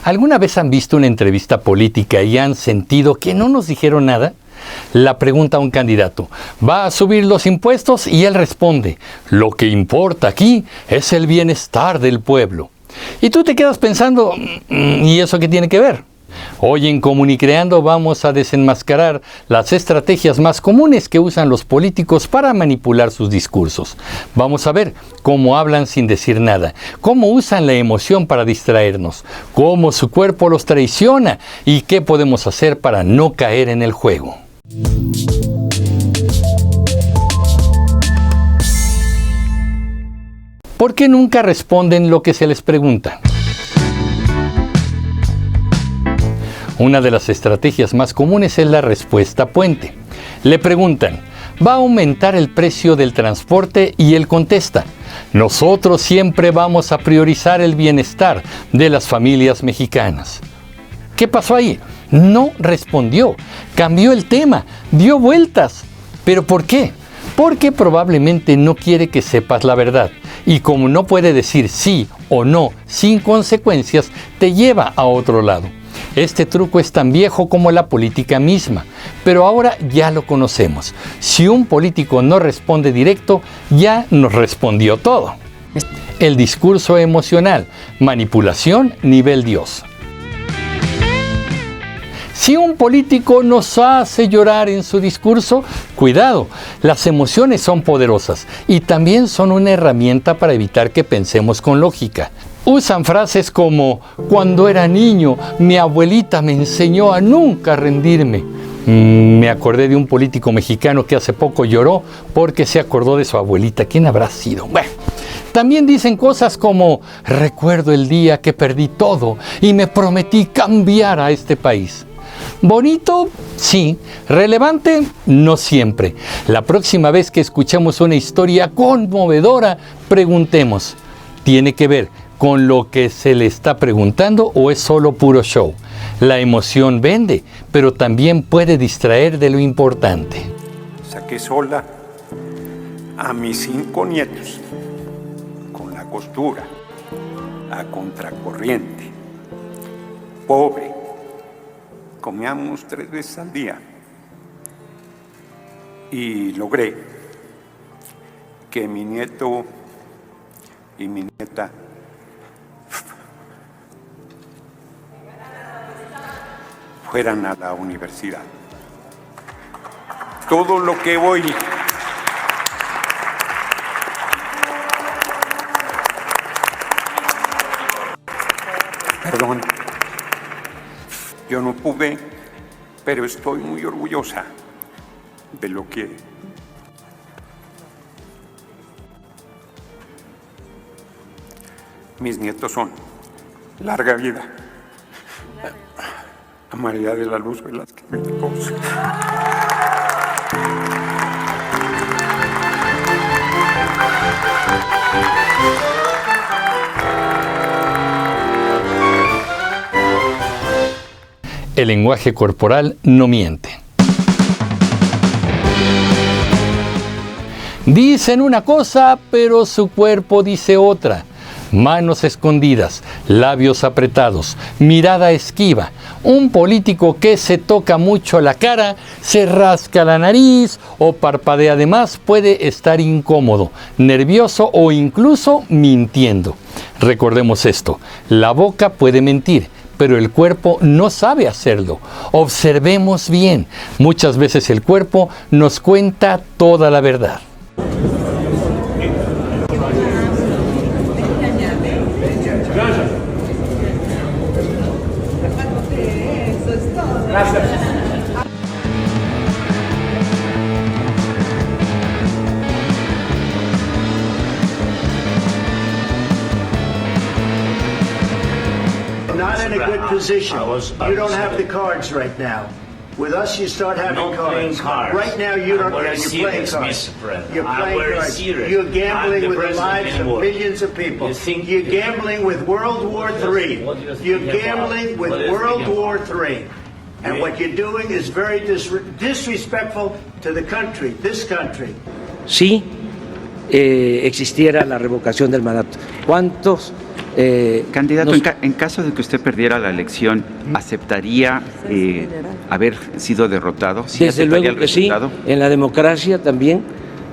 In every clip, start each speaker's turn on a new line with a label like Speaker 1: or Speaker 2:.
Speaker 1: ¿Alguna vez han visto una entrevista política y han sentido que no nos dijeron nada? La pregunta a un candidato, ¿va a subir los impuestos? Y él responde, lo que importa aquí es el bienestar del pueblo. Y tú te quedas pensando, ¿y eso qué tiene que ver? Hoy en Comunicreando vamos a desenmascarar las estrategias más comunes que usan los políticos para manipular sus discursos. Vamos a ver cómo hablan sin decir nada, cómo usan la emoción para distraernos, cómo su cuerpo los traiciona y qué podemos hacer para no caer en el juego. ¿Por qué nunca responden lo que se les pregunta? Una de las estrategias más comunes es la respuesta puente. Le preguntan, ¿va a aumentar el precio del transporte? Y él contesta, nosotros siempre vamos a priorizar el bienestar de las familias mexicanas. ¿Qué pasó ahí? No respondió, cambió el tema, dio vueltas. ¿Pero por qué? Porque probablemente no quiere que sepas la verdad. Y como no puede decir sí o no sin consecuencias, te lleva a otro lado. Este truco es tan viejo como la política misma, pero ahora ya lo conocemos. Si un político no responde directo, ya nos respondió todo. El discurso emocional, manipulación nivel Dios. Si un político nos hace llorar en su discurso, cuidado, las emociones son poderosas y también son una herramienta para evitar que pensemos con lógica. Usan frases como, cuando era niño, mi abuelita me enseñó a nunca rendirme. Me acordé de un político mexicano que hace poco lloró porque se acordó de su abuelita. ¿Quién habrá sido? Bueno, también dicen cosas como, recuerdo el día que perdí todo y me prometí cambiar a este país. Bonito, sí. Relevante, no siempre. La próxima vez que escuchemos una historia conmovedora, preguntemos, ¿tiene que ver con lo que se le está preguntando o es solo puro show? La emoción vende, pero también puede distraer de lo importante.
Speaker 2: Saqué sola a mis 5 nietos, con la costura, a contracorriente, pobre. Comíamos 3 veces al día y logré que mi nieto y mi nieta fueran a la universidad. Todo lo que voy perdón, yo no pude, pero estoy muy orgullosa de lo que mis nietos son. Larga vida a María de la Luz Velázquez Villalobos.
Speaker 1: El lenguaje corporal no miente. Dicen una cosa, pero su cuerpo dice otra. Manos escondidas, labios apretados, mirada esquiva. Un político que se toca mucho la cara, se rasca la nariz o parpadea de más puede estar incómodo, nervioso o incluso mintiendo. Recordemos esto, la boca puede mentir, pero el cuerpo no sabe hacerlo. Observemos bien, muchas veces el cuerpo nos cuenta toda la verdad.
Speaker 3: Not in a good position. You don't have the cards right now. With us, you start having cards. Right now, you don't. You're playing cards. You're playing cards. You're gambling with the lives of millions of people. You're gambling with World War III. You're gambling with World War III. And what you're doing is very disrespectful to the country, this country.
Speaker 4: Si existiera la revocación del mandato, ¿cuántos Candidato, en caso de que usted perdiera la elección, ¿aceptaría haber sido derrotado?
Speaker 5: ¿Sí Desde luego que sí, en la democracia también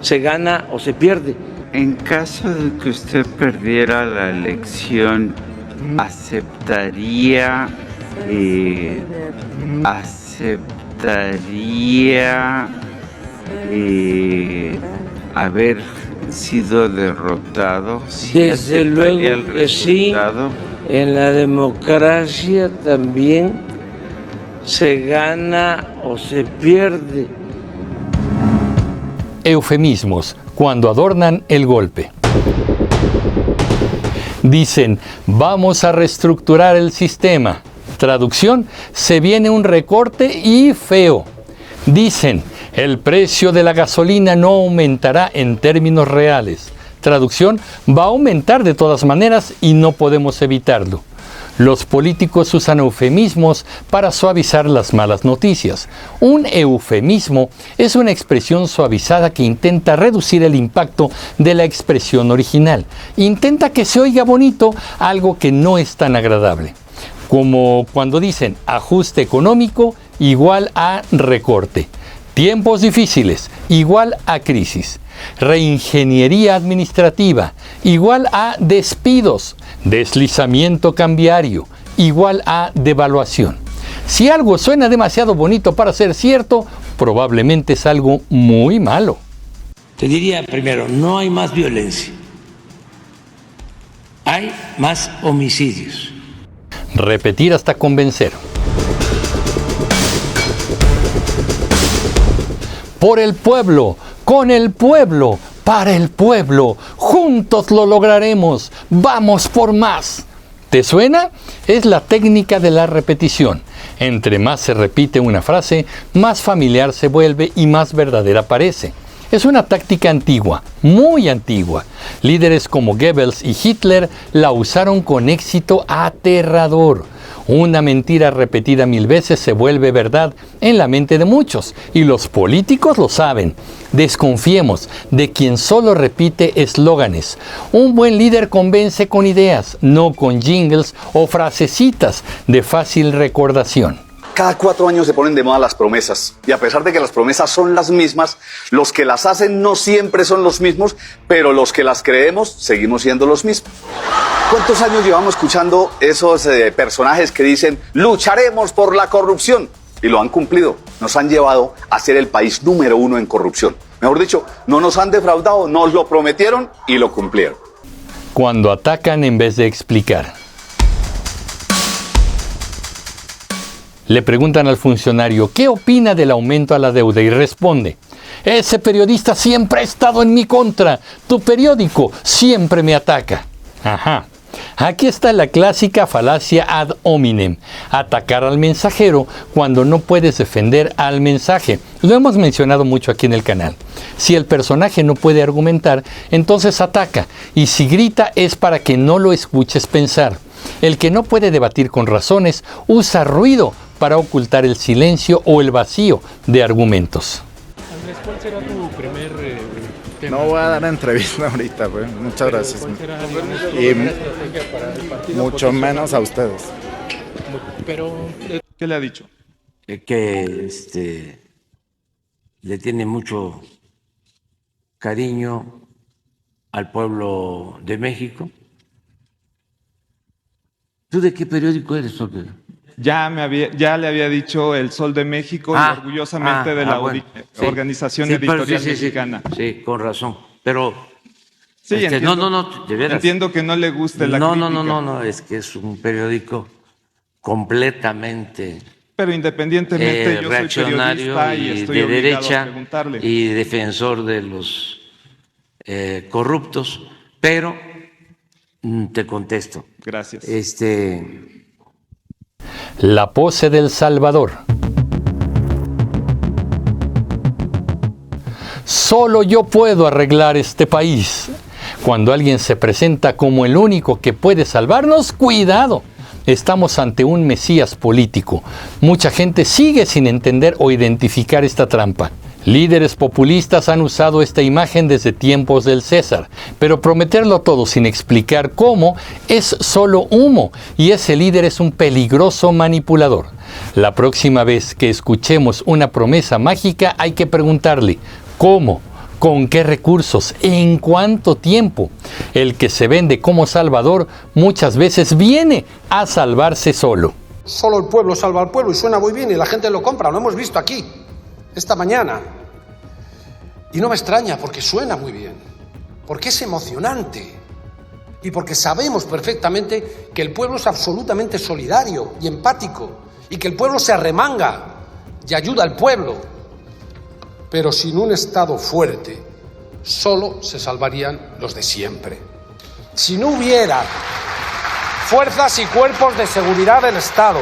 Speaker 5: se gana o se pierde.
Speaker 4: En caso de que usted perdiera la elección, ¿aceptaría haber sido derrotado?
Speaker 5: Desde luego que sí, en la democracia también se gana o se pierde.
Speaker 1: Eufemismos cuando adornan el golpe. Dicen, vamos a reestructurar el sistema. Traducción, se viene un recorte y feo. Dicen, el precio de la gasolina no aumentará en términos reales. Traducción, va a aumentar de todas maneras y no podemos evitarlo. Los políticos usan eufemismos para suavizar las malas noticias. Un eufemismo es una expresión suavizada que intenta reducir el impacto de la expresión original. Intenta que se oiga bonito algo que no es tan agradable. Como cuando dicen ajuste económico igual a recorte. Tiempos difíciles igual a crisis. Reingeniería administrativa igual a despidos. Deslizamiento cambiario igual a devaluación. Si algo suena demasiado bonito para ser cierto, probablemente es algo muy malo.
Speaker 5: Te diría primero, no hay más violencia. Hay más homicidios.
Speaker 1: Repetir hasta convencer. Por el pueblo, con el pueblo, para el pueblo, juntos lo lograremos, vamos por más. ¿Te suena? Es la técnica de la repetición. Entre más se repite una frase, más familiar se vuelve y más verdadera parece. Es una táctica antigua, muy antigua. Líderes como Goebbels y Hitler la usaron con éxito aterrador. Una mentira repetida 1000 veces se vuelve verdad en la mente de muchos, y los políticos lo saben. Desconfiemos de quien solo repite eslóganes. Un buen líder convence con ideas, no con jingles o frasecitas de fácil recordación.
Speaker 6: Cada 4 años se ponen de moda las promesas, y a pesar de que las promesas son las mismas, los que las hacen no siempre son los mismos, pero los que las creemos seguimos siendo los mismos. ¿Cuántos años llevamos escuchando esos personajes que dicen lucharemos por la corrupción? Y lo han cumplido. Nos han llevado a ser el país número 1 en corrupción. Mejor dicho, no nos han defraudado, nos lo prometieron y lo cumplieron.
Speaker 1: Cuando atacan en vez de explicar. Le preguntan al funcionario, ¿qué opina del aumento a la deuda? Y responde, ese periodista siempre ha estado en mi contra. Tu periódico siempre me ataca. Ajá. Aquí está la clásica falacia ad hominem, atacar al mensajero cuando no puedes defender al mensaje. Lo hemos mencionado mucho aquí en el canal. Si el personaje no puede argumentar, entonces ataca, y si grita es para que no lo escuches pensar. El que no puede debatir con razones usa ruido para ocultar el silencio o el vacío de argumentos.
Speaker 7: Andrés, ¿cuál será tu primer tema?
Speaker 8: No voy a dar entrevista ahorita, pues. Muchas gracias.
Speaker 7: ¿Cuál será,
Speaker 8: estrategia para el partido? Mucho menos a ustedes.
Speaker 7: Pero,
Speaker 8: ¿qué le ha dicho?
Speaker 5: Que le tiene mucho cariño al pueblo de México. ¿Tú de qué periódico eres, Sócrates?
Speaker 8: Ya le había dicho El Sol de México y orgullosamente de la Organización Editorial Mexicana.
Speaker 5: Sí, con razón. Pero
Speaker 8: sí, entiendo,
Speaker 5: de veras.
Speaker 8: Entiendo que no le guste la crítica.
Speaker 5: No, es que es un periódico completamente
Speaker 8: pero independientemente yo soy periodista y estoy
Speaker 5: de
Speaker 8: obligado
Speaker 5: derecha
Speaker 8: a preguntarle.
Speaker 5: Y defensor de los corruptos, pero te contesto.
Speaker 8: Gracias.
Speaker 1: La pose del Salvador. Solo yo puedo arreglar este país. Cuando alguien se presenta como el único que puede salvarnos, ¡cuidado! Estamos ante un mesías político. Mucha gente sigue sin entender o identificar esta trampa. Líderes populistas han usado esta imagen desde tiempos del César, pero prometerlo todo sin explicar cómo es solo humo, y ese líder es un peligroso manipulador. La próxima vez que escuchemos una promesa mágica hay que preguntarle, ¿cómo? ¿Con qué recursos? ¿En cuánto tiempo? El que se vende como salvador muchas veces viene a salvarse solo.
Speaker 9: Solo el pueblo salva al pueblo y suena muy bien y la gente lo compra, lo hemos visto aquí, esta mañana. Y no me extraña porque suena muy bien, porque es emocionante y porque sabemos perfectamente que el pueblo es absolutamente solidario y empático y que el pueblo se arremanga y ayuda al pueblo. Pero sin un Estado fuerte, solo se salvarían los de siempre. Si no hubiera fuerzas y cuerpos de seguridad del Estado,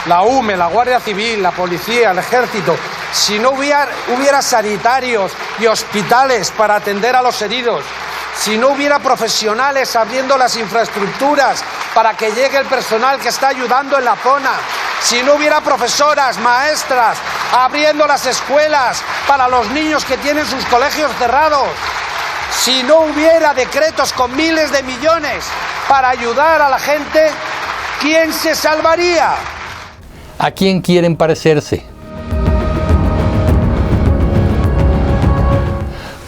Speaker 9: la UME, la Guardia Civil, la Policía, el Ejército, si no hubiera sanitarios y hospitales para atender a los heridos, si no hubiera profesionales abriendo las infraestructuras para que llegue el personal que está ayudando en la zona, si no hubiera profesoras, maestras, abriendo las escuelas para los niños que tienen sus colegios cerrados, si no hubiera decretos con miles de millones para ayudar a la gente, ¿quién se salvaría?
Speaker 1: ¿A quién quieren parecerse?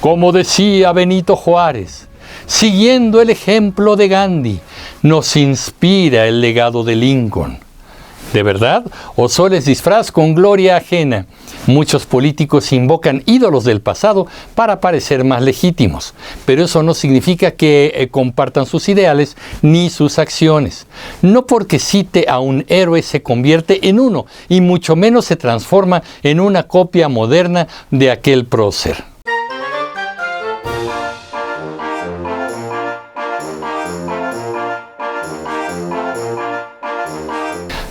Speaker 1: Como decía Benito Juárez, siguiendo el ejemplo de Gandhi, nos inspira el legado de Lincoln. ¿De verdad? ¿O solo es disfraz con gloria ajena? Muchos políticos invocan ídolos del pasado para parecer más legítimos, pero eso no significa que compartan sus ideales ni sus acciones. No porque cite a un héroe se convierte en uno, y mucho menos se transforma en una copia moderna de aquel prócer.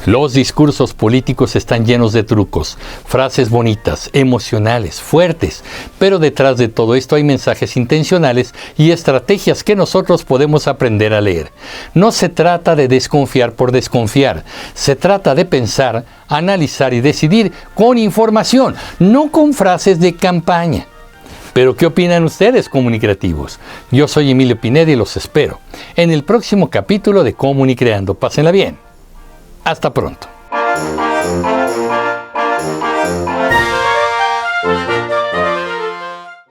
Speaker 1: Los discursos políticos están llenos de trucos, frases bonitas, emocionales, fuertes, pero detrás de todo esto hay mensajes intencionales y estrategias que nosotros podemos aprender a leer. No se trata de desconfiar por desconfiar, se trata de pensar, analizar y decidir con información, no con frases de campaña. Pero ¿qué opinan ustedes, comunicativos? Yo soy Emilio Pineda y los espero en el próximo capítulo de Comunicreando. Pásenla bien. Hasta pronto.